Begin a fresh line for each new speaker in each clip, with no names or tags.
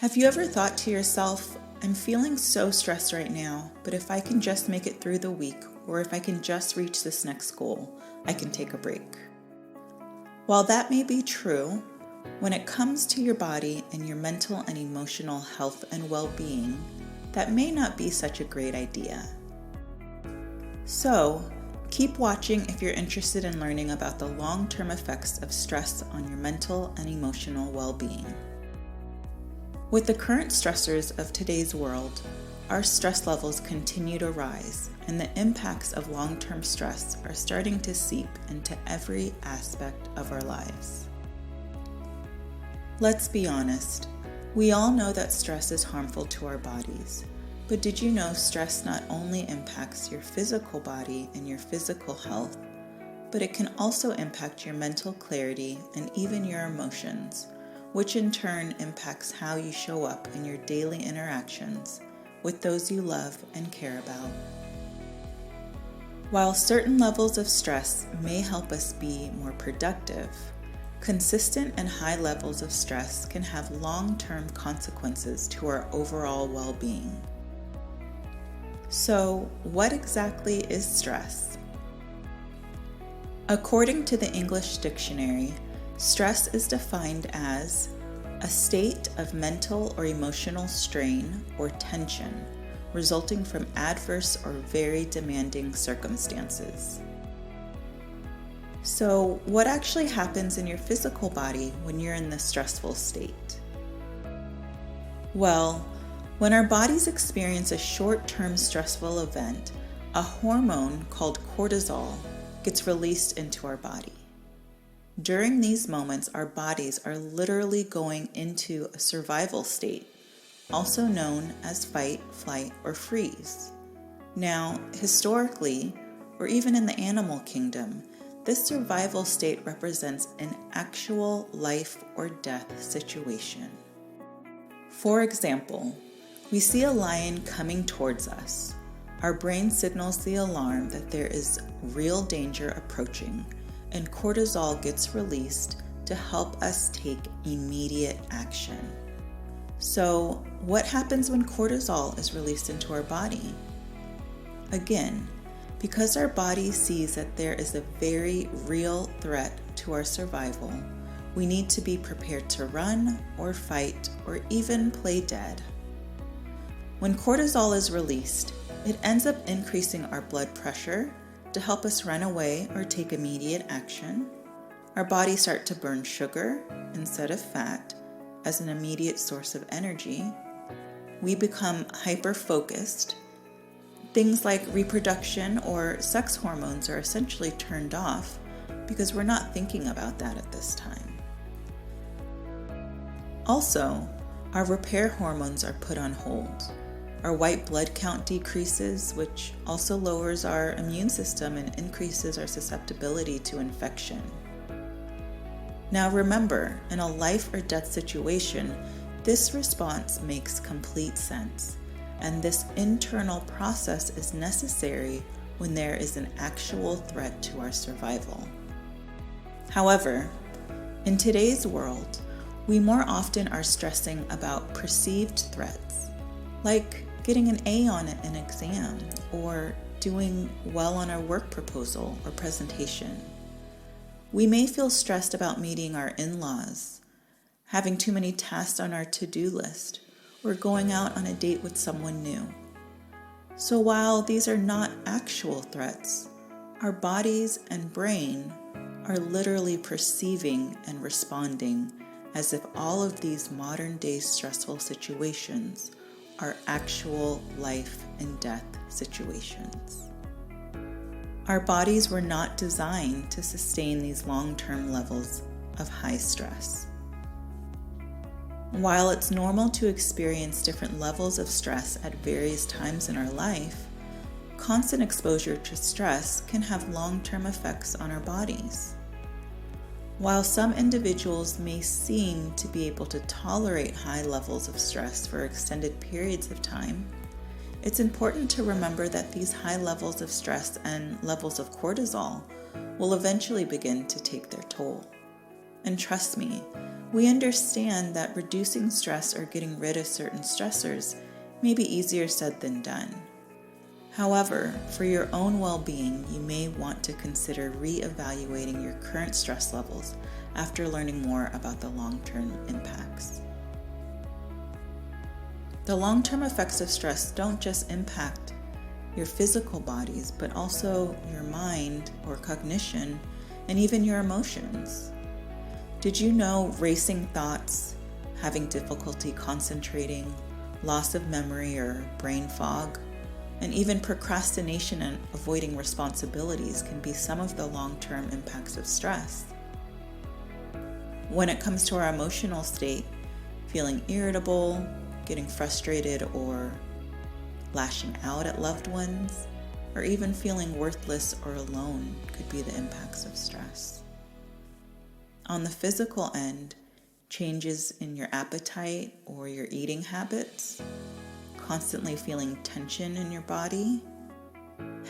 Have you ever thought to yourself, I'm feeling so stressed right now, but if I can just make it through the week, or if I can just reach this next goal, I can take a break? While that may be true, when it comes to your body and your mental and emotional health and well-being, that may not be such a great idea. So, keep watching if you're interested in learning about the long-term effects of stress on your mental and emotional well-being. With the current stressors of today's world, our stress levels continue to rise, and the impacts of long-term stress are starting to seep into every aspect of our lives. Let's be honest, we all know that stress is harmful to our bodies, but did you know stress not only impacts your physical body and your physical health, but it can also impact your mental clarity and even your emotions, which in turn impacts how you show up in your daily interactions with those you love and care about. While certain levels of stress may help us be more productive, consistent and high levels of stress can have long-term consequences to our overall well-being. So, what exactly is stress? According to the English dictionary, stress is defined as a state of mental or emotional strain or tension resulting from adverse or very demanding circumstances. So, what actually happens in your physical body when you're in this stressful state? Well, when our bodies experience a short-term stressful event, a hormone called cortisol gets released into our body. During these moments, our bodies are literally going into a survival state, also known as fight, flight, or freeze. Now, historically, or even in the animal kingdom, this survival state represents an actual life or death situation. For example, we see a lion coming towards us. Our brain signals the alarm that there is real danger approaching, and cortisol gets released to help us take immediate action. So, what happens when cortisol is released into our body? Again, because our body sees that there is a very real threat to our survival, we need to be prepared to run or fight or even play dead. When cortisol is released, it ends up increasing our blood pressure to help us run away or take immediate action. Our bodies start to burn sugar instead of fat as an immediate source of energy. We become hyper-focused. Things like reproduction or sex hormones are essentially turned off because we're not thinking about that at this time. Also, our repair hormones are put on hold. Our white blood count decreases, which also lowers our immune system and increases our susceptibility to infection. Now remember, in a life or death situation, this response makes complete sense, and this internal process is necessary when there is an actual threat to our survival. However, in today's world, we more often are stressing about perceived threats, like getting an A on an exam, or doing well on our work proposal or presentation. We may feel stressed about meeting our in-laws, having too many tasks on our to-do list, or going out on a date with someone new. So while these are not actual threats, our bodies and brain are literally perceiving and responding as if all of these modern-day stressful situations are actual life and death situations. Our bodies were not designed to sustain these long-term levels of high stress. While it's normal to experience different levels of stress at various times in our life, constant exposure to stress can have long-term effects on our bodies. While some individuals may seem to be able to tolerate high levels of stress for extended periods of time, it's important to remember that these high levels of stress and levels of cortisol will eventually begin to take their toll. And trust me, we understand that reducing stress or getting rid of certain stressors may be easier said than done. However, for your own well-being, you may want to consider re-evaluating your current stress levels after learning more about the long-term impacts. The long-term effects of stress don't just impact your physical bodies, but also your mind or cognition, and even your emotions. Did you know racing thoughts, having difficulty concentrating, loss of memory or brain fog, and even procrastination and avoiding responsibilities can be some of the long-term impacts of stress? When it comes to our emotional state, feeling irritable, getting frustrated, or lashing out at loved ones, or even feeling worthless or alone could be the impacts of stress. On the physical end, changes in your appetite or your eating habits, constantly feeling tension in your body,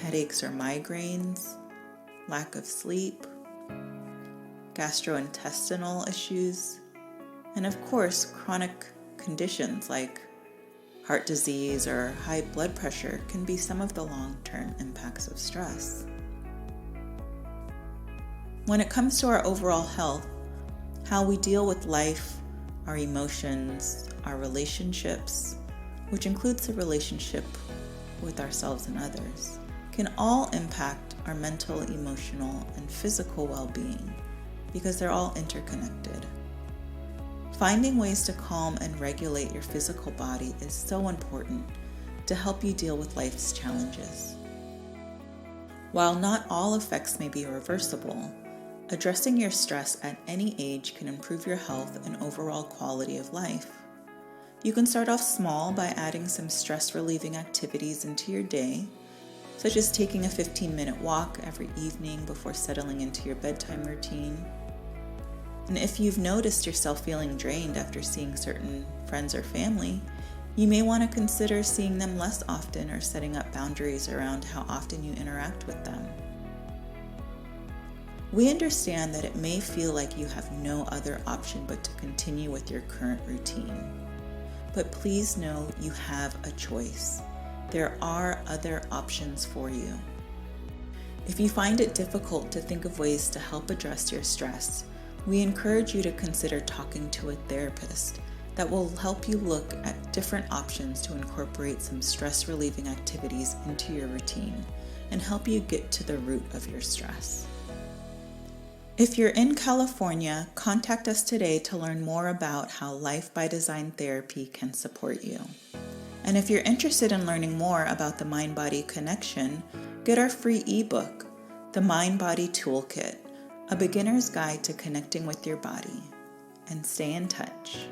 headaches or migraines, lack of sleep, gastrointestinal issues, and of course, chronic conditions like heart disease or high blood pressure can be some of the long-term impacts of stress. When it comes to our overall health, how we deal with life, our emotions, our relationships, which includes the relationship with ourselves and others, can all impact our mental, emotional, and physical well-being because they're all interconnected. Finding ways to calm and regulate your physical body is so important to help you deal with life's challenges. While not all effects may be reversible, addressing your stress at any age can improve your health and overall quality of life. You can start off small by adding some stress-relieving activities into your day, such as taking a 15-minute walk every evening before settling into your bedtime routine. And if you've noticed yourself feeling drained after seeing certain friends or family, you may want to consider seeing them less often or setting up boundaries around how often you interact with them. We understand that it may feel like you have no other option but to continue with your current routine. But please know you have a choice. There are other options for you. If you find it difficult to think of ways to help address your stress, we encourage you to consider talking to a therapist that will help you look at different options to incorporate some stress-relieving activities into your routine and help you get to the root of your stress. If you're in California, contact us today to learn more about how Life by Design therapy can support you. And if you're interested in learning more about the mind-body connection, get our free ebook, The Mind-Body Toolkit, a beginner's guide to connecting with your body. And stay in touch.